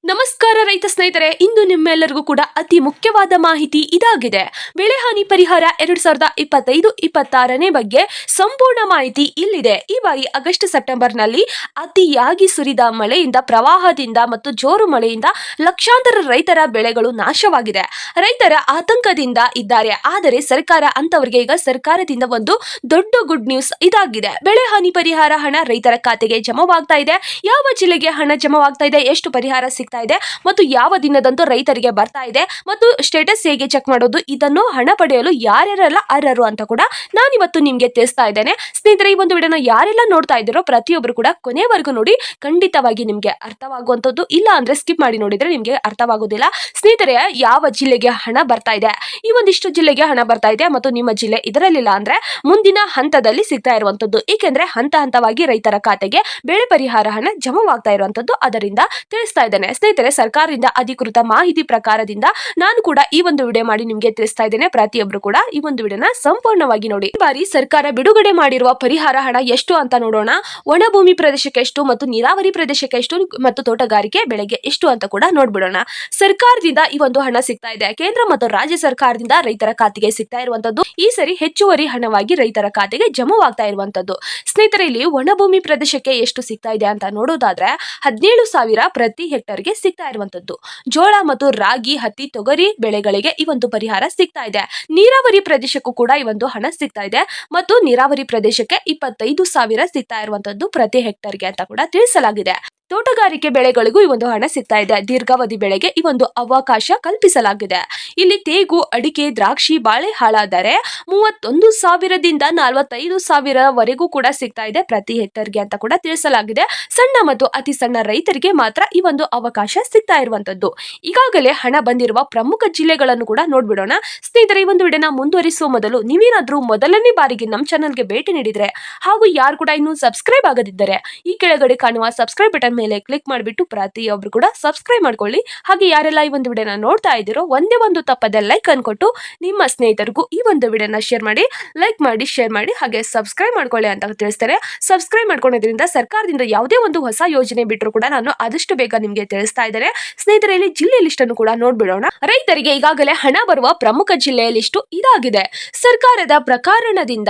ನಮಸ್ಕಾರ ರೈತ ಸ್ನೇಹಿತರೆ, ಇಂದು ನಿಮ್ಮೆಲ್ಲರಿಗೂ ಕೂಡ ಅತಿ ಮುಖ್ಯವಾದ ಮಾಹಿತಿ ಇದಾಗಿದೆ. ಬೆಳೆ ಹಾನಿ ಪರಿಹಾರ 2025-26ನೇ ಬಗ್ಗೆ ಸಂಪೂರ್ಣ ಮಾಹಿತಿ ಇಲ್ಲಿದೆ. ಈ ಬಾರಿ ಆಗಸ್ಟ್ ಸೆಪ್ಟೆಂಬರ್ನಲ್ಲಿ ಅತಿಯಾಗಿ ಸುರಿದ ಮಳೆಯಿಂದ, ಪ್ರವಾಹದಿಂದ ಮತ್ತು ಜೋರು ಮಳೆಯಿಂದ ಲಕ್ಷಾಂತರ ರೈತರ ಬೆಳೆಗಳು ನಾಶವಾಗಿದೆ. ರೈತರ ಆತಂಕದಿಂದ ಇದ್ದಾರೆ. ಆದರೆ ಸರ್ಕಾರ ಅಂತವರಿಗೆ ಈಗ ಸರ್ಕಾರದಿಂದ ಒಂದು ದೊಡ್ಡ ಗುಡ್ ನ್ಯೂಸ್ ಇದಾಗಿದೆ. ಬೆಳೆ ಹಾನಿ ಪರಿಹಾರ ಹಣ ರೈತರ ಖಾತೆಗೆ ಜಮವಾಗ್ತಾ ಇದೆ. ಯಾವ ಜಿಲ್ಲೆಗೆ ಹಣ ಜಮವಾಗ್ತಾ ಇದೆ, ಎಷ್ಟು ಪರಿಹಾರ ಸಿಗ್ತಾ ಇದೆ ಮತ್ತು ಯಾವ ದಿನದಂದು ರೈತರಿಗೆ ಬರ್ತಾ ಇದೆ ಮತ್ತು ಸ್ಟೇಟಸ್ ಹೇಗೆ ಚೆಕ್ ಮಾಡೋದು, ಇದನ್ನು ಹಣ ಪಡೆಯಲು ಯಾರ್ಯಾರೆಲ್ಲ ಅರ್ಹರು ಅಂತ ಕೂಡ ನಾನಿವತ್ತು ನಿಮ್ಗೆ ತಿಳಿಸ್ತಾ ಇದ್ದೇನೆ. ಸ್ನೇಹಿತರೆ, ಈ ಒಂದು ವಿಡಿಯೋನ ಯಾರೆಲ್ಲ ನೋಡ್ತಾ ಇದ್ದೀರೋ ಪ್ರತಿಯೊಬ್ಬರು ಕೂಡ ಕೊನೆವರೆಗೂ ನೋಡಿ. ಖಂಡಿತವಾಗಿ ನಿಮ್ಗೆ ಅರ್ಥವಾಗುವಂತದ್ದು, ಇಲ್ಲ ಅಂದ್ರೆ ಸ್ಕಿಪ್ ಮಾಡಿ ನೋಡಿದ್ರೆ ನಿಮ್ಗೆ ಅರ್ಥವಾಗುದಿಲ್ಲ. ಸ್ನೇಹಿತರೆ, ಯಾವ ಜಿಲ್ಲೆಗೆ ಹಣ ಬರ್ತಾ ಇದೆ, ಈ ಒಂದಿಷ್ಟು ಜಿಲ್ಲೆಗೆ ಹಣ ಬರ್ತಾ ಇದೆ ಮತ್ತು ನಿಮ್ಮ ಜಿಲ್ಲೆ ಇದರಲ್ಲಿಲ್ಲ ಅಂದ್ರೆ ಮುಂದಿನ ಹಂತದಲ್ಲಿ ಸಿಗ್ತಾ ಇರುವಂತದ್ದು. ಏಕೆಂದ್ರೆ ಹಂತ ಹಂತವಾಗಿ ರೈತರ ಖಾತೆಗೆ ಬೆಳೆ ಪರಿಹಾರ ಹಣ ಜಮವಾಗ್ತಾ ಇರುವಂತದ್ದು, ಅದರಿಂದ ತಿಳಿಸ್ತಾ ಇದ್ದೇನೆ. ಸ್ನೇಹಿತರೆ, ಸರ್ಕಾರದಿಂದ ಅಧಿಕೃತ ಮಾಹಿತಿ ಪ್ರಕಾರದಿಂದ ನಾನು ಕೂಡ ಈ ಒಂದು ವಿಡಿಯೋ ಮಾಡಿ ನಿಮ್ಗೆ ತಿಳಿಸ್ತಾ ಇದ್ದೇನೆ. ಪ್ರತಿಯೊಬ್ರು ಕೂಡ ಈ ಒಂದು ವಿಡಿಯೋನ ಸಂಪೂರ್ಣವಾಗಿ ನೋಡಿ. ಈ ಬಾರಿ ಸರ್ಕಾರ ಬಿಡುಗಡೆ ಮಾಡಿರುವ ಪರಿಹಾರ ಹಣ ಎಷ್ಟು ಅಂತ ನೋಡೋಣ. ಒಣ ಭೂಮಿ ಪ್ರದೇಶಕ್ಕೆ ಎಷ್ಟು ಮತ್ತು ನೀರಾವರಿ ಪ್ರದೇಶಕ್ಕೆ ಎಷ್ಟು ಮತ್ತು ತೋಟಗಾರಿಕೆ ಬೆಳೆಗೆ ಎಷ್ಟು ಅಂತ ಕೂಡ ನೋಡ್ಬಿಡೋಣ. ಸರ್ಕಾರದಿಂದ ಈ ಒಂದು ಹಣ ಸಿಗ್ತಾ ಇದೆ. ಕೇಂದ್ರ ಮತ್ತು ರಾಜ್ಯ ಸರ್ಕಾರದಿಂದ ರೈತರ ಖಾತೆಗೆ ಸಿಗ್ತಾ ಇರುವಂತದ್ದು ಈ ಸರಿ ಹೆಚ್ಚುವರಿ ಹಣವಾಗಿ ರೈತರ ಖಾತೆಗೆ ಜಮವಾಗ್ತಾ ಇರುವಂತದ್ದು. ಸ್ನೇಹಿತರೆ, ಇಲ್ಲಿ ಒಣ ಭೂಮಿ ಪ್ರದೇಶಕ್ಕೆ ಎಷ್ಟು ಸಿಗ್ತಾ ಇದೆ ಅಂತ ನೋಡೋದಾದ್ರೆ 17,000 ಪ್ರತಿ ಹೆಕ್ಟರ್ಗೆ ಸಿಗ್ತಾ ಇರುವಂತದ್ದು. ಜೋಳ ಮತ್ತು ರಾಗಿ, ಹತ್ತಿ, ತೊಗರಿ ಬೆಳೆಗಳಿಗೆ ಈ ಒಂದು ಪರಿಹಾರ ಸಿಗ್ತಾ ಇದೆ. ನೀರಾವರಿ ಪ್ರದೇಶಕ್ಕೂ ಕೂಡ ಈ ಒಂದು ಹಣ ಸಿಗ್ತಾ ಇದೆ ಮತ್ತು ನೀರಾವರಿ ಪ್ರದೇಶಕ್ಕೆ 25,000 ಸಿಗ್ತಾ ಇರುವಂತದ್ದು ಪ್ರತಿ ಹೆಕ್ಟರ್ಗೆ ಅಂತ ಕೂಡ ತಿಳಿಸಲಾಗಿದೆ. ತೋಟಗಾರಿಕೆ ಬೆಳೆಗಳಿಗೂ ಈ ಒಂದು ಹಣ ಸಿಗ್ತಾ ಇದೆ. ದೀರ್ಘಾವಧಿ ಬೆಳೆಗೆ ಈ ಒಂದು ಅವಕಾಶ ಕಲ್ಪಿಸಲಾಗಿದೆ. ಇಲ್ಲಿ ತೇಗು, ಅಡಿಕೆ, ದ್ರಾಕ್ಷಿ, ಬಾಳೆ ಹಾಳಾದರೆ 31,000ದಿಂದ 45,000 ವರೆಗೂ ಕೂಡ ಸಿಗ್ತಾ ಇದೆ ಪ್ರತಿ ಹೆಕ್ಟರ್ಗೆ ಅಂತ ಕೂಡ ತಿಳಿಸಲಾಗಿದೆ. ಸಣ್ಣ ಮತ್ತು ಅತಿ ಸಣ್ಣ ರೈತರಿಗೆ ಮಾತ್ರ ಈ ಒಂದು ಅವಕಾಶ ಸಿಗ್ತಾ ಇರುವಂತದ್ದು. ಈಗಾಗಲೇ ಹಣ ಬಂದಿರುವ ಪ್ರಮುಖ ಜಿಲ್ಲೆಗಳನ್ನು ಕೂಡ ನೋಡ್ಬಿಡೋಣ. ಸ್ನೇಹಿತರೆ, ಈ ಒಂದು ವಿಡಿಯೋನ ಮುಂದುವರಿಸುವ ಮೊದಲು ನೀವೇನಾದ್ರೂ ಮೊದಲನೇ ಬಾರಿಗೆ ನಮ್ಮ ಚಾನಲ್ಗೆ ಭೇಟಿ ನೀಡಿದ್ರೆ ಹಾಗೂ ಯಾರು ಕೂಡ ಇನ್ನೂ ಸಬ್ಸ್ಕ್ರೈಬ್ ಆಗದಿದ್ದರೆ ಈ ಕೆಳಗಡೆ ಕಾಣುವ ಸಬ್ಸ್ಕ್ರೈಬ್ ಬಟನ್ ಮೇಲೆ ಕ್ಲಿಕ್ ಮಾಡಿಬಿಟ್ಟು ಪ್ರತಿಯೊಬ್ರು ಕೂಡ ಸಬ್ಸ್ಕ್ರೈಬ್ ಮಾಡ್ಕೊಳ್ಳಿ. ಹಾಗೆ ಯಾರೆಲ್ಲ ಈ ಒಂದು ವಿಡಿಯೋನ ನೋಡ್ತಾ ಇದ್ದೀರೋ ಒಂದೇ ಒಂದು ತಪ್ಪದೆ ಲೈಕ್ ಅನ್ಕೊಟ್ಟು ನಿಮ್ಮ ಸ್ನೇಹಿತರಿಗೂ ಈ ಒಂದು ವಿಡಿಯೋನ ಶೇರ್ ಮಾಡಿ, ಲೈಕ್ ಮಾಡಿ, ಶೇರ್ ಮಾಡಿ, ಹಾಗೆ ಸಬ್ಸ್ಕ್ರೈಬ್ ಮಾಡ್ಕೊಳ್ಳಿ ಅಂತ ತಿಳಿಸ್ತಾರೆ. ಸಬ್ಸ್ಕ್ರೈಬ್ ಮಾಡ್ಕೊಳ್ಳೋದ್ರಿಂದ ಸರ್ಕಾರದಿಂದ ಯಾವುದೇ ಒಂದು ಹೊಸ ಯೋಜನೆ ಬಿಟ್ಟರು ಕೂಡ ನಾನು ಆದಷ್ಟು ಬೇಗ ನಿಮ್ಗೆ ತಿಳಿಸ್ತಾ ಇದ್ದೇನೆ. ಸ್ನೇಹಿತರೆ, ಇಲ್ಲಿ ಜಿಲ್ಲೆ ಲಿಸ್ಟ್ ಅನ್ನು ಕೂಡ ನೋಡ್ಬಿಡೋಣ. ರೈತರಿಗೆ ಈಗಾಗಲೇ ಹಣ ಬರುವ ಪ್ರಮುಖ ಜಿಲ್ಲೆಯ ಲಿಸ್ಟು ಇದಾಗಿದೆ. ಸರ್ಕಾರದ ಪ್ರಕಾರದಿಂದ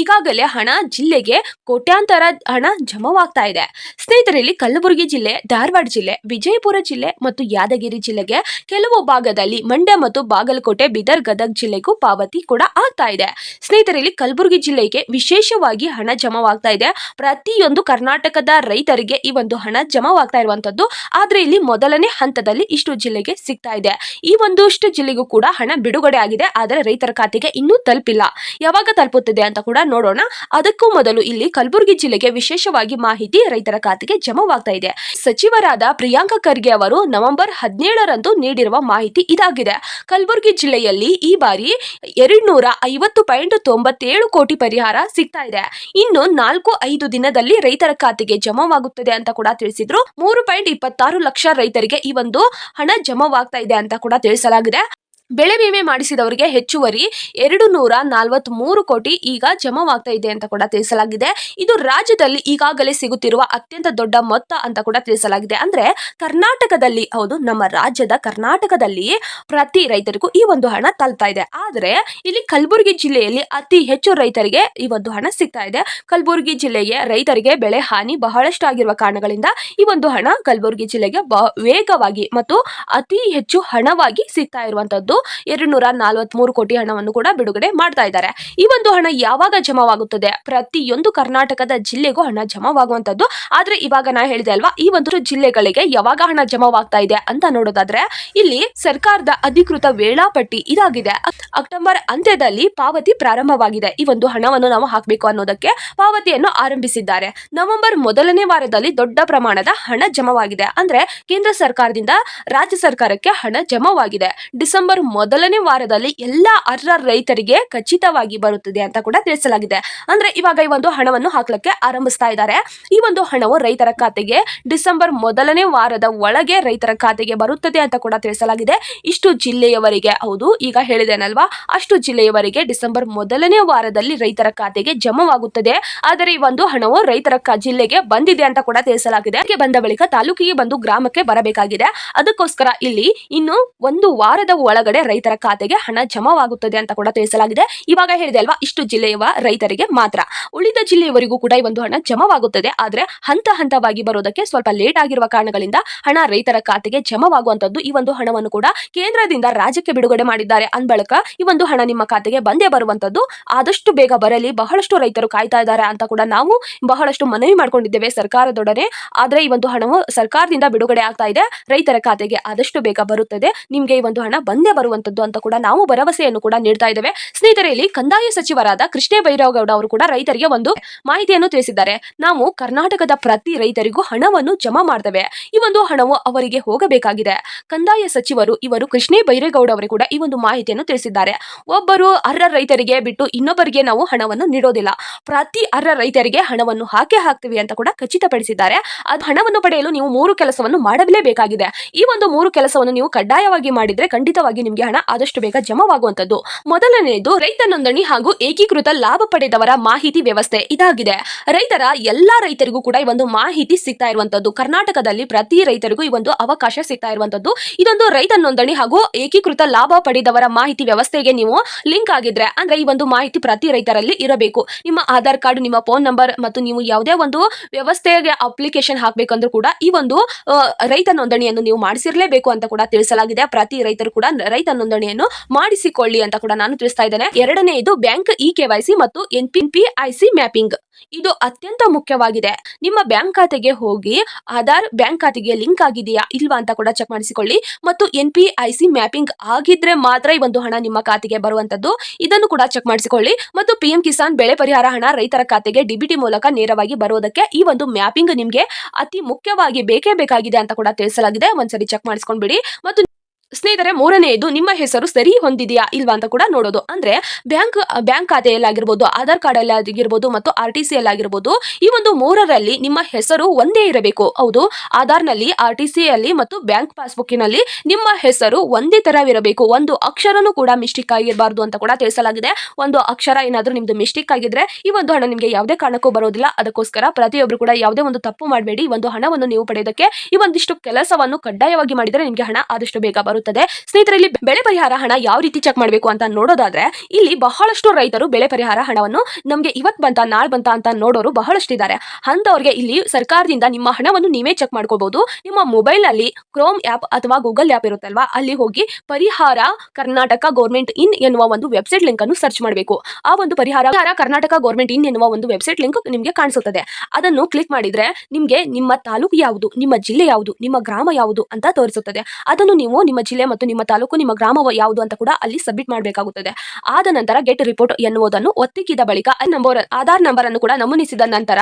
ಈಗಾಗಲೇ ಹಣ ಜಿಲ್ಲೆಗೆ ಕೋಟ್ಯಾಂತರ ಹಣ ಜಮವಾಗ್ತಾ ಇದೆ. ಸ್ನೇಹಿತರೆ, ಇಲ್ಲಿ ಕಲಬುರಗಿ ಜಿಲ್ಲೆ, ಧಾರವಾಡ ಜಿಲ್ಲೆ, ವಿಜಯಪುರ ಜಿಲ್ಲೆ ಮತ್ತು ಯಾದಗಿರಿ ಜಿಲ್ಲೆಗೆ, ಕೆಲವು ಭಾಗದಲ್ಲಿ ಮಂಡ್ಯ ಮತ್ತು ಬಾಗಲಕೋಟೆ, ಬೀದರ್, ಗದಗ ಜಿಲ್ಲೆಗೂ ಪಾವತಿ ಕೂಡ ಆಗ್ತಾ ಇದೆ. ಸ್ನೇಹಿತರೆ, ಇಲ್ಲಿ ಕಲಬುರಗಿ ಜಿಲ್ಲೆಗೆ ವಿಶೇಷವಾಗಿ ಹಣ ಜಮವಾಗ್ತಾ ಇದೆ. ಪ್ರತಿಯೊಂದು ಕರ್ನಾಟಕದ ರೈತರಿಗೆ ಈ ಒಂದು ಹಣ ಜಮವಾಗ್ತಾ ಇರುವಂತದ್ದು. ಆದ್ರೆ ಇಲ್ಲಿ ಮೊದಲನೇ ಹಂತದಲ್ಲಿ ಇಷ್ಟು ಜಿಲ್ಲೆಗೆ ಸಿಗ್ತಾ ಇದೆ. ಈ ಒಂದಷ್ಟು ಜಿಲ್ಲೆಗೂ ಕೂಡ ಹಣ ಬಿಡುಗಡೆ ಆಗಿದೆ. ಆದರೆ ರೈತರ ಖಾತೆಗೆ ಇನ್ನೂ ತಲುಪಿಲ್ಲ. ಯಾವಾಗ ತಲುಪುತ್ತದೆ ಅಂತ ಕೂಡ ನೋಡೋಣ. ಅದಕ್ಕೂ ಮೊದಲು ಇಲ್ಲಿ ಕಲಬುರಗಿ ಜಿಲ್ಲೆಗೆ ವಿಶೇಷವಾಗಿ ಮಾಹಿತಿ ರೈತರ ಖಾತೆಗೆ ಜಮವಾಗ್ತಾ ಇದೆ. ಸಚಿವರಾದ ಪ್ರಿಯಾಂಕ ಖರ್ಗೆ ಅವರು ನವೆಂಬರ್ 17ರಂದು ನೀಡಿರುವ ಮಾಹಿತಿ ಇದಾಗಿದೆ. ಕಲಬುರಗಿ ಜಿಲ್ಲೆಯಲ್ಲಿ ಈ ಬಾರಿ 250.97 ಕೋಟಿ ಪರಿಹಾರ ಸಿಗ್ತಾ ಇದೆ. ಇನ್ನು 4-5 ದಿನದಲ್ಲಿ ರೈತರ ಖಾತೆಗೆ ಜಮವಾಗುತ್ತದೆ ಅಂತ ಕೂಡ ತಿಳಿಸಿದ್ರು. 3.26 ಲಕ್ಷ ರೈತರಿಗೆ ಈ ಒಂದು ಹಣ ಜಮವಾಗ್ತಾ ಇದೆ ಅಂತ ಕೂಡ ತಿಳಿಸಲಾಗಿದೆ. ಬೆಳೆ ವಿಮೆ ಮಾಡಿಸಿದವರಿಗೆ ಹೆಚ್ಚುವರಿ 243 ಕೋಟಿ ಈಗ ಜಮವಾಗ್ತಾ ಇದೆ ಅಂತ ಕೂಡ ತಿಳಿಸಲಾಗಿದೆ. ಇದು ರಾಜ್ಯದಲ್ಲಿ ಈಗಾಗಲೇ ಸಿಗುತ್ತಿರುವ ಅತ್ಯಂತ ದೊಡ್ಡ ಮೊತ್ತ ಅಂತ ಕೂಡ ತಿಳಿಸಲಾಗಿದೆ. ಅಂದ್ರೆ ಕರ್ನಾಟಕದಲ್ಲಿ, ಹೌದು, ನಮ್ಮ ರಾಜ್ಯದ ಕರ್ನಾಟಕದಲ್ಲಿ ಪ್ರತಿ ರೈತರಿಗೂ ಈ ಒಂದು ಹಣ ತಲುಪ್ತಾ ಇದೆ. ಆದ್ರೆ ಇಲ್ಲಿ ಕಲಬುರಗಿ ಜಿಲ್ಲೆಯಲ್ಲಿ ಅತಿ ಹೆಚ್ಚು ರೈತರಿಗೆ ಈ ಒಂದು ಹಣ ಸಿಗ್ತಾ ಇದೆ. ಕಲಬುರಗಿ ಜಿಲ್ಲೆಗೆ ರೈತರಿಗೆ ಬೆಳೆ ಹಾನಿ ಬಹಳಷ್ಟು ಆಗಿರುವ ಕಾರಣಗಳಿಂದ ಈ ಒಂದು ಹಣ ಕಲಬುರಗಿ ಜಿಲ್ಲೆಗೆ ವೇಗವಾಗಿ ಮತ್ತು ಅತಿ ಹೆಚ್ಚು ಹಣವಾಗಿ ಸಿಗ್ತಾ ಇರುವಂತದ್ದು. 243 ಕೋಟಿ ಹಣವನ್ನು ಕೂಡ ಬಿಡುಗಡೆ ಮಾಡ್ತಾ ಇದ್ದಾರೆ. ಈ ಒಂದು ಹಣ ಯಾವಾಗ ಜಮವಾಗುತ್ತದೆ? ಪ್ರತಿಯೊಂದು ಕರ್ನಾಟಕದ ಜಿಲ್ಲೆಗೂ ಹಣ ಜಮವಾಗುವಂತದ್ದು. ಆದ್ರೆ ಇವಾಗ ನಾ ಹೇಳಿದೆ ಅಲ್ವಾ, ಈ ಒಂದು ಜಿಲ್ಲೆಗಳಿಗೆ ಯಾವಾಗ ಹಣ ಜಮವಾಗ್ತಾ ಇದೆ ಅಂತ ನೋಡೋದಾದ್ರೆ ಇಲ್ಲಿ ಸರ್ಕಾರದ ಅಧಿಕೃತ ವೇಳಾಪಟ್ಟಿ ಇದಾಗಿದೆ. ಅಕ್ಟೋಬರ್ ಅಂತ್ಯದಲ್ಲಿ ಪಾವತಿ ಪ್ರಾರಂಭವಾಗಿದೆ. ಈ ಒಂದು ಹಣವನ್ನು ನಾವು ಹಾಕಬೇಕು ಅನ್ನೋದಕ್ಕೆ ಪಾವತಿಯನ್ನು ಆರಂಭಿಸಿದ್ದಾರೆ. ನವೆಂಬರ್ ಮೊದಲನೇ ವಾರದಲ್ಲಿ ದೊಡ್ಡ ಪ್ರಮಾಣದ ಹಣ ಜಮವಾಗಿದೆ. ಅಂದ್ರೆ ಕೇಂದ್ರ ಸರ್ಕಾರದಿಂದ ರಾಜ್ಯ ಸರ್ಕಾರಕ್ಕೆ ಹಣ ಜಮವಾಗಿದೆ. ಡಿಸೆಂಬರ್ ಮೊದಲನೇ ವಾರದಲ್ಲಿ ಎಲ್ಲಾ ಅರ್ಹ ರೈತರಿಗೆ ಖಚಿತವಾಗಿ ಬರುತ್ತದೆ ಅಂತ ಕೂಡ ತಿಳಿಸಲಾಗಿದೆ. ಅಂದ್ರೆ ಇವಾಗ ಈ ಒಂದು ಹಣವನ್ನು ಹಾಕ್ಲಿಕ್ಕೆ ಆರಂಭಿಸ್ತಾ ಇದ್ದಾರೆ. ಈ ಒಂದು ಹಣವು ರೈತರ ಖಾತೆಗೆ ಡಿಸೆಂಬರ್ ಮೊದಲನೇ ವಾರದ ಒಳಗೆ ರೈತರ ಖಾತೆಗೆ ಬರುತ್ತದೆ ಅಂತ ಕೂಡ ತಿಳಿಸಲಾಗಿದೆ. ಇಷ್ಟು ಜಿಲ್ಲೆಯವರಿಗೆ, ಹೌದು ಈಗ ಹೇಳಿದೇನಲ್ವಾ, ಅಷ್ಟು ಜಿಲ್ಲೆಯವರಿಗೆ ಡಿಸೆಂಬರ್ ಮೊದಲನೇ ವಾರದಲ್ಲಿ ರೈತರ ಖಾತೆಗೆ ಜಮವಾಗುತ್ತದೆ. ಆದರೆ ಈ ಒಂದು ಹಣವು ರೈತರ ಜಿಲ್ಲೆಗೆ ಬಂದಿದೆ ಅಂತ ಕೂಡ ತಿಳಿಸಲಾಗಿದೆ. ಬಂದ ಬಳಿಕ ತಾಲೂಕಿಗೆ ಬಂದು ಗ್ರಾಮಕ್ಕೆ ಬರಬೇಕಾಗಿದೆ. ಅದಕ್ಕೋಸ್ಕರ ಇಲ್ಲಿ ಇನ್ನು ಒಂದು ವಾರದ ಒಳಗಡೆ ರೈತರ ಖಾತೆಗೆ ಹಣ ಜಮವಾಗುತ್ತದೆ ಅಂತ ಕೂಡ ತಿಳಿಸಲಾಗಿದೆ. ಇವಾಗ ಹೇಳಿದೆ ಅಲ್ವಾ, ಇಷ್ಟು ಜಿಲ್ಲೆಯ ರೈತರಿಗೆ ಮಾತ್ರ. ಉಳಿದ ಜಿಲ್ಲೆಯವರಿಗೂ ಕೂಡ ಈ ಒಂದು ಹಣ ಜಮವಾಗುತ್ತದೆ. ಆದ್ರೆ ಹಂತ ಹಂತವಾಗಿ ಬರೋದಕ್ಕೆ ಸ್ವಲ್ಪ ಲೇಟ್ ಆಗಿರುವ ಕಾರಣಗಳಿಂದ ಹಣ ರೈತರ ಖಾತೆಗೆ ಜಮವಾಗುವಂತದ್ದು. ಈ ಒಂದು ಹಣವನ್ನು ಕೂಡ ಕೇಂದ್ರದಿಂದ ರಾಜ್ಯಕ್ಕೆ ಬಿಡುಗಡೆ ಮಾಡಿದ್ದಾರೆ ಅಂದ್ಬಳಕ ಈ ಒಂದು ಹಣ ನಿಮ್ಮ ಖಾತೆಗೆ ಬಂದೇ ಬರುವಂತದ್ದು. ಆದಷ್ಟು ಬೇಗ ಬರಲಿ, ಬಹಳಷ್ಟು ರೈತರು ಕಾಯ್ತಾ ಇದ್ದಾರೆ ಅಂತ ಕೂಡ ನಾವು ಬಹಳಷ್ಟು ಮನವಿ ಮಾಡ್ಕೊಂಡಿದ್ದೇವೆ ಸರ್ಕಾರದೊಡನೆ. ಆದ್ರೆ ಈ ಒಂದು ಹಣವು ಸರ್ಕಾರದಿಂದ ಬಿಡುಗಡೆ ಆಗ್ತಾ ಇದೆ, ರೈತರ ಖಾತೆಗೆ ಆದಷ್ಟು ಬೇಗ ಬರುತ್ತದೆ, ನಿಮ್ಗೆ ಈ ಒಂದು ಹಣ ಬಂದೇ ಬರುವಂತದ್ದು ಅಂತ ಕೂಡ ನಾವು ಭರವಸೆಯನ್ನು ಕೂಡ ನೀಡ್ತಾ ಇದ್ದೇವೆ. ಸ್ನೇಹಿತರೆ, ಇಲ್ಲಿ ಕಂದಾಯ ಸಚಿವರಾದ ಕೃಷ್ಣ ಬೈರೇಗೌಡ ಅವರು ಕೂಡ ರೈತರಿಗೆ ಒಂದು ಮಾಹಿತಿಯನ್ನು ತಿಳಿಸಿದ್ದಾರೆ. ನಾವು ಕರ್ನಾಟಕದ ಪ್ರತಿ ರೈತರಿಗೂ ಹಣವನ್ನು ಜಮಾ ಮಾಡ್ತೇವೆ, ಈ ಒಂದು ಹಣವು ಅವರಿಗೆ ಹೋಗಬೇಕಾಗಿದೆ. ಕಂದಾಯ ಸಚಿವರು ಇವರು ಕೃಷ್ಣ ಬೈರೇಗೌಡ ಅವರು ಕೂಡ ಈ ಒಂದು ಮಾಹಿತಿಯನ್ನು ತಿಳಿಸಿದ್ದಾರೆ. ಒಬ್ಬರು ಅರ್ಹ ರೈತರಿಗೆ ಬಿಟ್ಟು ಇನ್ನೊಬ್ಬರಿಗೆ ನಾವು ಹಣವನ್ನು ನೀಡೋದಿಲ್ಲ, ಪ್ರತಿ ಅರ್ಹ ರೈತರಿಗೆ ಹಣವನ್ನು ಹಾಕ್ತೀವಿ ಅಂತ ಕೂಡ ಖಚಿತಪಡಿಸಿದ್ದಾರೆ. ಅದು ಹಣವನ್ನು ಪಡೆಯಲು ನೀವು 3 ಕೆಲಸವನ್ನು ಮಾಡಲೇಬೇಕಾಗಿದೆ. ಈ ಒಂದು 3 ಕೆಲಸವನ್ನು ನೀವು ಕಡ್ಡಾಯವಾಗಿ ಮಾಡಿದ್ರೆ ಖಂಡಿತವಾಗಿ ನಿಮ್ಗೆ ಹಣ ಆದಷ್ಟು ಬೇಗ ಜಮವಾಗುವಂತದ್ದು. ಮೊದಲನೆಯದು ರೈತ ನೋಂದಣಿ ಹಾಗೂ ಏಕೀಕೃತ ಲಾಭ ಪಡೆದವರ ಮಾಹಿತಿ ವ್ಯವಸ್ಥೆ ಇದಾಗಿದೆ. ಎಲ್ಲಾ ರೈತರಿಗೂ ಕೂಡ ಈ ಒಂದು ಮಾಹಿತಿ ಸಿಗ್ತಾ ಇರುವಂತದ್ದು. ಕರ್ನಾಟಕದಲ್ಲಿ ಪ್ರತಿ ರೈತರಿಗೂ ಈ ಒಂದು ಅವಕಾಶ ಸಿಗ್ತಾ ಇರುವಂತದ್ದು. ಇದೊಂದು ರೈತ ನೋಂದಣಿ ಹಾಗೂ ಏಕೀಕೃತ ಲಾಭ ಪಡೆದವರ ಮಾಹಿತಿ ವ್ಯವಸ್ಥೆಗೆ ನೀವು ಲಿಂಕ್ ಆಗಿದ್ರೆ ಅಂದ್ರೆ ಈ ಒಂದು ಮಾಹಿತಿ ಪ್ರತಿ ರೈತರಲ್ಲಿ ಇರಬೇಕು. ನಿಮ್ಮ ಆಧಾರ್ ಕಾರ್ಡ್, ನಿಮ್ಮ ಫೋನ್ ನಂಬರ್ ಮತ್ತು ನೀವು ಯಾವುದೇ ಒಂದು ವ್ಯವಸ್ಥೆಗೆ ಅಪ್ಲಿಕೇಶನ್ ಹಾಕಬೇಕಂದ್ರೂ ಕೂಡ ಈ ಒಂದು ರೈತ ನೋಂದಣಿಯನ್ನು ನೀವು ಮಾಡಿಸಿರ್ಲೇಬೇಕು ಅಂತ ಕೂಡ ತಿಳಿಸಲಾಗಿದೆ. ಪ್ರತಿ ರೈತರು ಕೂಡ ರೈತ ನೋಂದಣಿಯನ್ನು ಮಾಡಿಸಿಕೊಳ್ಳಿ ಅಂತ ಕೂಡ ನಾನು ತಿಳಿಸ್ತಾ ಇದ್ದೇನೆ. ಎರಡನೆಯದು ಬ್ಯಾಂಕ್ ಇ-ಕೆವೈಸಿ ಮತ್ತು NPIC ಮ್ಯಾಪಿಂಗ್. ಇದು ಅತ್ಯಂತ ಮುಖ್ಯವಾಗಿದೆ. ನಿಮ್ಮ ಬ್ಯಾಂಕ್ ಖಾತೆಗೆ ಹೋಗಿ ಆಧಾರ್ ಬ್ಯಾಂಕ್ ಖಾತೆಗೆ ಲಿಂಕ್ ಆಗಿದೆಯಾ ಇಲ್ವಾ ಅಂತ ಕೂಡ ಚೆಕ್ ಮಾಡಿಸಿಕೊಳ್ಳಿ. ಮತ್ತು NPIC ಮ್ಯಾಪಿಂಗ್ ಆಗಿದ್ರೆ ಮಾತ್ರ ಈ ಒಂದು ಹಣ ನಿಮ್ಮ ಖಾತೆಗೆ ಬರುವಂತದ್ದು, ಇದನ್ನು ಕೂಡ ಚೆಕ್ ಮಾಡಿಸಿಕೊಳ್ಳಿ. ಮತ್ತು PM ಕಿಸಾನ್ ಬೆಳೆ ಪರಿಹಾರ ಹಣ ರೈತರ ಖಾತೆಗೆ DBT ಮೂಲಕ ನೇರವಾಗಿ ಬರೋದಕ್ಕೆ ಈ ಒಂದು ಮ್ಯಾಪಿಂಗ್ ನಿಮ್ಗೆ ಅತಿ ಮುಖ್ಯವಾಗಿ ಬೇಕೇ ಬೇಕಾಗಿದೆ ಅಂತ ಕೂಡ ತಿಳಿಸಲಾಗಿದೆ. ಒಂದ್ಸರಿ ಚೆಕ್ ಮಾಡಿಸ್ಕೊಂಡ್ಬಿಡಿ. ಮತ್ತು ಸ್ನೇಹಿತರೆ, ಮೂರನೆಯದು ನಿಮ್ಮ ಹೆಸರು ಸರಿ ಹೊಂದಿದೆಯಾ ಇಲ್ವಾ ಅಂತ ಕೂಡ ನೋಡೋದು. ಅಂದ್ರೆ ಬ್ಯಾಂಕ್ ಖಾತೆಯಲ್ಲಾಗಿರ್ಬೋದು, ಆಧಾರ್ ಕಾರ್ಡ್ ಅಲ್ಲಿ ಆಗಿರ್ಬೋದು ಮತ್ತು RTC ಆಗಿರ್ಬೋದು, ಈ ಒಂದು 3ರಲ್ಲಿ ನಿಮ್ಮ ಹೆಸರು ಒಂದೇ ಇರಬೇಕು. ಹೌದು, ಆಧಾರ್ ನಲ್ಲಿ, RTC ಅಲ್ಲಿ ಮತ್ತು ಬ್ಯಾಂಕ್ ಪಾಸ್ಬುಕ್ಕಿನಲ್ಲಿ ನಿಮ್ಮ ಹೆಸರು ಒಂದೇ ತರವಿರಬೇಕು. ಒಂದು ಅಕ್ಷರನೂ ಕೂಡ ಮಿಸ್ಟೇಕ್ ಆಗಿರಬಾರ್ದು ಅಂತ ಕೂಡ ತಿಳಿಸಲಾಗಿದೆ. ಒಂದು ಅಕ್ಷರ ಏನಾದ್ರೂ ನಿಮ್ದು ಮಿಸ್ಟೇಕ್ ಆಗಿದ್ರೆ ಈ ಒಂದು ಹಣ ನಿಮ್ಗೆ ಯಾವುದೇ ಕಾರಣಕ್ಕೂ ಬರೋದಿಲ್ಲ. ಅದಕ್ಕೋಸ್ಕರ ಪ್ರತಿಯೊಬ್ರು ಕೂಡ ಯಾವುದೇ ಒಂದು ತಪ್ಪು ಮಾಡಬೇಡಿ. ಈ ಒಂದು ಹಣವನ್ನು ನೀವು ಪಡೆಯೋದಕ್ಕೆ ಈ ಒಂದಿಷ್ಟು ಕೆಲಸವನ್ನು ಕಡ್ಡಾಯವಾಗಿ ಮಾಡಿದರೆ ನಿಮ್ಗೆ ಹಣ ಆದಷ್ಟು ಬೇಗ ಬರುತ್ತದೆ. ಸ್ನೇಹಿತರೆ, ಇಲ್ಲಿ ಬೆಳೆ ಪರಿಹಾರ ಹಣ ಯಾವ ರೀತಿ ಚೆಕ್ ಮಾಡಬೇಕು ಅಂತ ನೋಡೋದಾದ್ರೆ, ಇಲ್ಲಿ ಬಹಳಷ್ಟು ರೈತರು ಬೆಳೆ ಪರಿಹಾರ ಹಣವನ್ನು ನಮ್ಗೆ ಇವತ್ತು ಬಂತ ನಾಳೆ ಬಂತ ಅಂತ ನೋಡೋರು ಬಹಳಷ್ಟು ಇದ್ದಾರೆ. ಅಂತವ್ರಿಗೆ ಇಲ್ಲಿ ಸರ್ಕಾರದಿಂದ ನಿಮ್ಮ ಹಣವನ್ನು ನೀವೇ ಚೆಕ್ ಮಾಡ್ಕೋಬಹುದು. ನಿಮ್ಮ ಮೊಬೈಲ್ ನಲ್ಲಿ ಕ್ರೋಮ್ ಆಪ್ ಅಥವಾ ಗೂಗಲ್ ಆಪ್ ಇರುತ್ತಲ್ವಾ, ಅಲ್ಲಿ ಹೋಗಿ ಪರಿಹಾರ ಕರ್ನಾಟಕ ಗೌರ್ಮೆಂಟ್ ಇನ್ ಎನ್ನುವ ಒಂದು ವೆಬ್ಸೈಟ್ ಲಿಂಕ್ ಅನ್ನು ಸರ್ಚ್ ಮಾಡಬೇಕು. ಆ ಒಂದು ಪರಿಹಾರ ಕರ್ನಾಟಕ ಗೌರ್ಮೆಂಟ್ ಇನ್ ಎನ್ನುವ ಒಂದು ವೆಬ್ಸೈಟ್ ಲಿಂಕ್ ನಿಮ್ಗೆ ಕಾಣಿಸುತ್ತದೆ. ಅದನ್ನು ಕ್ಲಿಕ್ ಮಾಡಿದ್ರೆ ನಿಮ್ಗೆ ನಿಮ್ಮ ತಾಲೂಕು ಯಾವುದು, ನಿಮ್ಮ ಜಿಲ್ಲೆ ಯಾವುದು, ನಿಮ್ಮ ಗ್ರಾಮ ಯಾವುದು ಅಂತ ತೋರಿಸುತ್ತದೆ. ಅದನ್ನು ನೀವು ನಿಮ್ಮ ಜಿಲ್ಲೆ ಮತ್ತು ನಿಮ್ಮ ತಾಲೂಕು, ನಿಮ್ಮ ಗ್ರಾಮ ಯಾವುದು ಅಂತ ಕೂಡ ಅಲ್ಲಿ ಸಬ್ಮಿಟ್ ಮಾಡಬೇಕಾಗುತ್ತದೆ. ಆದ ನಂತರ ಗೆಟ್ ರಿಪೋರ್ಟ್ ಎನ್ನುವುದನ್ನು ಒತ್ತಿಕ್ಕಿದ ಬಳಿಕ ಆಧಾರ್ ನಂಬರ್ ಅನ್ನು ಕೂಡ ನಮೂದಿಸಿದ ನಂತರ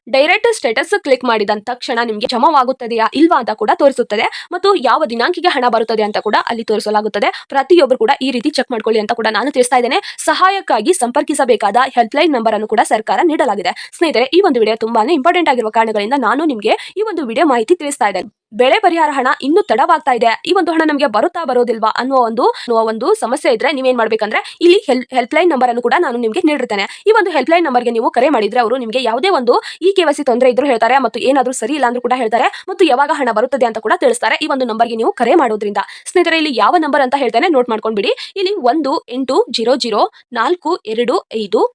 ಡೈರೆಕ್ಟ್ ಸ್ಟೇಟಸ್ ಕ್ಲಿಕ್ ಮಾಡಿದ ತಕ್ಷಣ ನಿಮಗೆ ಜಮವಾಗುತ್ತದೆಯಾ ಇಲ್ವಾ ಅಂತ ಕೂಡ ತೋರಿಸುತ್ತದೆ. ಮತ್ತು ಯಾವ ದಿನಾಂಕಿಗೆ ಹಣ ಬರುತ್ತದೆ ಅಂತ ಕೂಡ ಅಲ್ಲಿ ತೋರಿಸಲಾಗುತ್ತದೆ. ಪ್ರತಿಯೊಬ್ಬರು ಕೂಡ ಈ ರೀತಿ ಚೆಕ್ ಮಾಡ್ಕೊಳ್ಳಿ ಅಂತ ಕೂಡ ನಾನು ತಿಳಿಸ್ತಾ ಇದ್ದೇನೆ. ಸಹಾಯಕ್ಕಾಗಿ ಸಂಪರ್ಕಿಸಬೇಕಾದ ಹೆಲ್ಪ್ಲೈನ್ ನಂಬರ್ ಅನ್ನು ಕೂಡ ಸರ್ಕಾರ ನೀಡಲಾಗಿದೆ. ಸ್ನೇಹಿತರೆ, ಈ ಒಂದು ವಿಡಿಯೋ ತುಂಬಾನೇ ಇಂಪಾರ್ಟೆಂಟ್ ಆಗಿರುವ ಕಾರಣಗಳಿಂದ ನಾನು ನಿಮಗೆ ಈ ಒಂದು ವಿಡಿಯೋ ಮಾಹಿತಿ ತಿಳಿಸ್ತಾ ಇದ್ದೇನೆ. ಬೆಳೆ ಪರಿಹಾರ ಹಣ ಇನ್ನೂ ತಡವಾಗ್ತಾ ಇದೆ, ಈ ಒಂದು ಹಣ ನಮಗೆ ಬರುತ್ತಾ ಬರೋದಿಲ್ವಾ ಅನ್ನುವ ಒಂದು ಸಮಸ್ಯೆ ಇದ್ರೆ ನೀವೇನ್ ಮಾಡ್ಬೇಕಂದ್ರೆ ಇಲ್ಲಿ ಹೆಲ್ಪ್ಲೈನ್ ನಂಬರ್ ಅನ್ನು ಕೂಡ ನಾನು ನಿಮಗೆ ನೀಡಿರ್ತೇನೆ. ಈ ಒಂದು ಹೆಲ್ಪ್ಲೈನ್ ನಂಬರ್ಗೆ ನೀವು ಕರೆ ಮಾಡಿದ್ರೆ ಅವರು ನಿಮಗೆ ಯಾವುದೇ ಒಂದು ಇ-ಕೆವೈಸಿ ತೊಂದರೆ ಇದ್ರೂ ಹೇಳ್ತಾರೆ, ಮತ್ತು ಏನಾದ್ರೂ ಸರಿ ಇಲ್ಲ ಅಂದ್ರೂ ಕೂಡ ಹೇಳ್ತಾರೆ, ಮತ್ತು ಯಾವಾಗ ಹಣ ಬರುತ್ತದೆ ಅಂತ ಕೂಡ ತಿಳಿಸ್ತಾರೆ. ಈ ಒಂದು ನಂಬರ್ಗೆ ನೀವು ಕರೆ ಮಾಡೋದ್ರಿಂದ. ಸ್ನೇಹಿತರೆ, ಇಲ್ಲಿ ಯಾವ ನಂಬರ್ ಅಂತ ಹೇಳ್ತೇನೆ, ನೋಟ್ ಮಾಡ್ಕೊಂಡ್ಬಿಡಿ. ಇಲ್ಲಿ 1800 425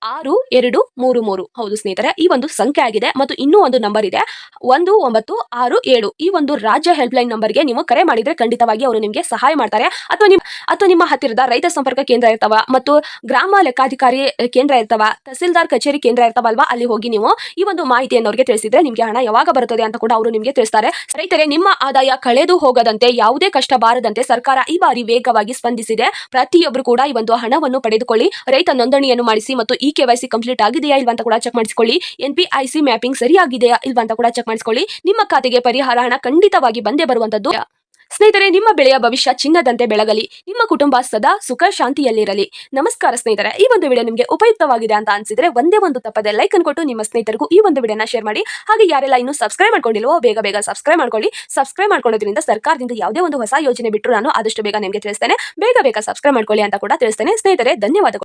6233. ಹೌದು ಸ್ನೇಹಿತರೆ, ಈ ಒಂದು ಸಂಖ್ಯೆ ಆಗಿದೆ. ಮತ್ತು ಇನ್ನೂ ಒಂದು ನಂಬರ್ ಇದೆ 1967. ಈ ಒಂದು ರಾಜ್ಯ ಹೆಲ್ಪ್ಲೈನ್ ನಂಬರ್ಗೆ ನೀವು ಕರೆ ಮಾಡಿದ್ರೆ ಖಂಡಿತವಾಗಿ ಅವರು ನಿಮಗೆ ಸಹಾಯ ಮಾಡ್ತಾರೆ. ಅಥವಾ ನಿಮ್ಮ ಹತ್ತಿರದ ರೈತ ಸಂಪರ್ಕ ಕೇಂದ್ರ ಇರ್ತಾವ, ಮತ್ತು ಗ್ರಾಮ ಲೆಕ್ಕಾಧಿಕಾರಿ ಕೇಂದ್ರ ಇರ್ತಾವ, ತಹಸೀಲ್ದಾರ್ ಕಚೇರಿ ಕೇಂದ್ರ ಇರ್ತಾವಲ್ವಾ, ಅಲ್ಲಿ ಹೋಗಿ ನೀವು ಈ ಒಂದು ಮಾಹಿತಿಯನ್ನು ಅವ್ರಿಗೆ ತಿಳಿಸಿದ್ರೆ ನಿಮ್ಗೆ ಹಣ ಯಾವಾಗ ಬರುತ್ತದೆ ಅಂತ ಕೂಡ ಅವರು ನಿಮಗೆ ತಿಳಿಸ್ತಾರೆ. ರೈತರೇ, ನಿಮ್ಮ ಆದಾಯ ಕಳೆದು ಹೋಗದಂತೆ, ಯಾವುದೇ ಕಷ್ಟ ಬಾರದಂತೆ ಸರ್ಕಾರ ಈ ಬಾರಿ ವೇಗವಾಗಿ ಸ್ಪಂದಿಸಿದೆ. ಪ್ರತಿಯೊಬ್ಬರು ಕೂಡ ಈ ಒಂದು ಹಣವನ್ನು ಪಡೆದುಕೊಳ್ಳಿ, ರೈತ ನೋಂದಣಿಯನ್ನು ಮಾಡಿಸಿ, ಮತ್ತು ಇ-ಕೆವೈಸಿ ಕಂಪ್ಲೀಟ್ ಆಗಿದೆಯಾ ಇಲ್ವಾ ಅಂತ ಕೂಡ ಚೆಕ್ ಮಾಡಿಸಿಕೊಳ್ಳಿ. NPIC ಮ್ಯಾಪಿಂಗ್ ಸರಿಯಾಗಿದೆಯಾ ಇಲ್ವಾ ಅಂತ ಕೂಡ ಚೆಕ್ ಮಾಡಿಸಿಕೊಳ್ಳಿ. ನಿಮ್ಮ ಖಾತೆಗೆ ಪರಿಹಾರ ಹಣ ಖಂಡಿತವಾಗಿ ಬಂದೇ ಬರುವಂತದ್ದು. ಸ್ನೇಹಿತರೆ, ನಿಮ್ಮ ಬೆಳೆಯ ಭವಿಷ್ಯ ಚಿನ್ನದಂತೆ ಬೆಳಗಲಿ, ನಿಮ್ಮ ಕುಟುಂಬ ಸದಾ ಸುಖ ಶಾಂತಿಯಲ್ಲಿರಲಿ. ನಮಸ್ಕಾರ ಸ್ನೇಹಿತರೆ, ಈ ಒಂದು ವಿಡಿಯೋ ನಿಮಗೆ ಉಪಯುಕ್ತವಾಗಿದೆ ಅಂತ ಅನ್ಸಿದ್ರೆ ಒಂದೇ ಒಂದು ತಪ್ಪದೆ ಲೈಕ್ ಅನ್ನು ಕೊಟ್ಟು ನಿಮ್ಮ ಸ್ನೇಹಿತರಿಗೂ ಈ ಒಂದು ವಿಡಿಯೋನ ಶೇರ್ ಮಾಡಿ. ಹಾಗೆ ಯಾರೆಲ್ಲ ಇನ್ನೂ ಸಬ್ಸ್ಕ್ರೈಬ್ ಮಾಡ್ಕೊಂಡಿಲ್ವೋ ಬೇಗ ಸಬ್ಸ್ಕ್ರೈಬ್ ಮಾಡ್ಕೊಳ್ಳಿ. ಸಬ್ಸ್ಕ್ರೈಬ್ ಮಾಡ್ಕೊಳ್ಳೋದ್ರಿಂದ ಸರ್ಕಾರದಿಂದ ಯಾವುದೇ ಒಂದು ಹೊಸ ಯೋಜನೆ ಬಿಟ್ಟರು ನಾನು ಆದಷ್ಟು ಬೇಗ ನಿಮಗೆ ತಿಳಿಸ್ತೇನೆ. ಬೇಗ ಸಬ್ಸ್ಕ್ರೈಬ್ ಮಾಡ್ಕೊಳ್ಳಿ ಅಂತ ಕೂಡ ತಿಳಿಸ್ತೇನೆ. ಸ್ನೇಹಿತರೆ, ಧನ್ಯವಾದಗಳು.